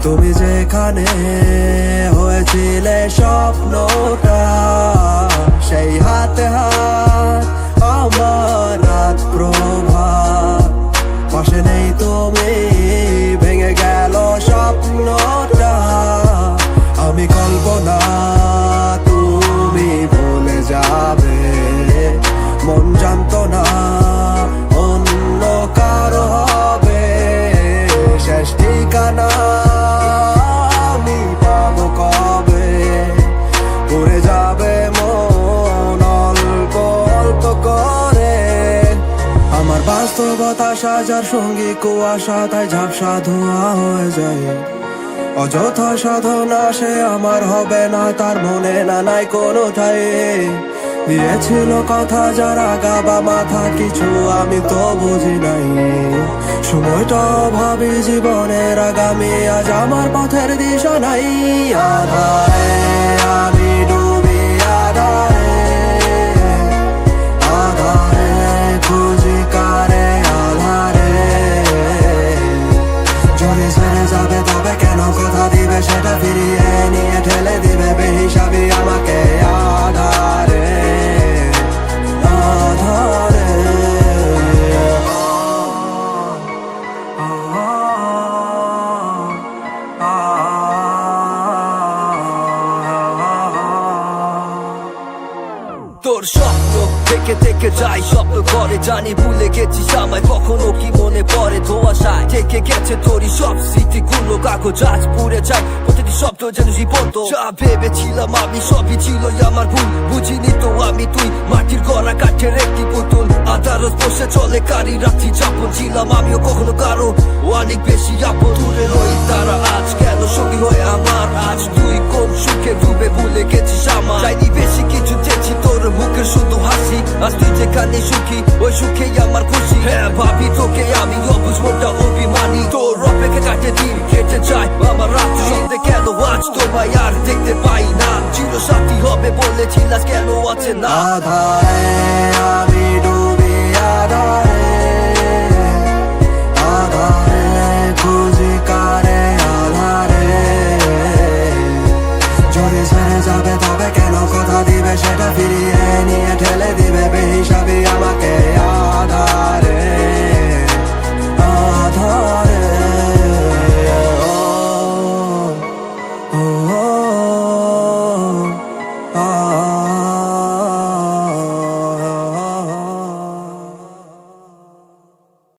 তুমি যেখানে হয়েছিলে স্বপ্নটা, সেই হাতে হাত আমার রাত প্রভাত। পাশে নেই তুমি, ভেঙে গেল স্বপ্নটা। আমি কল্পনা, তুমি ভুলে যাবে। মন জানতো না অন্য কারো হবে শেষ ঠিকানা। আমি পাবো কবে? উড়ে যাবে মন অল্প অল্প করে। আমার বাস্তবতা সাজার সঙ্গী কুয়াশা, তাই ঝাপসা ধোঁয়া হয়ে যায়। অযথা সাধনা সে আমার হবে না, তার মনে না নাই কোনো ঠাই। দিয়েছিল কথা যারা গাবা মাথা, কিছু আমি তো বুঝি নাই। সময়টা ভাবি জীবনের আগামী, আজ আমার পথের দিশা নাই। আধারে আমি ডুবি, আধারে আধারে খুঁজি কারে, আধারে যদি ছেড়ে যাবে তবে কেন কথা দিবে, সেটা ফিরিয়ে নিয়ে ঠেলে দিবে বেহিসাবি আমাকে। আধারে আধারে তোর স্বপ্ন থেকে থেকে যাই, স্বপ্ন করে জানি ভুলে গেছিস আমায়, কখনো কি মনে পড়ে ধোঁয়াশায় থেকে গেছে তোরই সব স্মৃতিগুলো। কাগজ আজ পুড়ে যায়, প্রতিটি শব্দ যেন জীবন্ত। যা ভেবেছিলাম আমি সবই ছিল আমার ভুল, বুঝিনি তো আমি তুই মাটির গড়া কাঠের একটি পুতুল। আদালত বসে চলে কারি রাত্রি যাপন, ছিলাম আমিও কখনো কারো অনেক বেশি আপন। দূরে রই তারা আজ কেন সঙ্গী হয়ে আমার, আজ তুই কোন সুখে ডুবে ভুলে গেছিস আমার। চাইনি বেশি কিছু, চেয়েছি তোর মুখের শুধু হাসি। আজ তুই যেখানে সুখী, ওই সুখেই আমার খুশি। হ্যাঁ ভাবি তোকে আমি অবুঝ মনটা অভিমানী, তোর অপেক্ষা কাটে দিন কেটে যায় আমার রাত। সন্ধে কেন আজ তোমায় আর দেখতে পাই না, চির সাথী হবে বলেছিলাস কেন আছে না। আধারে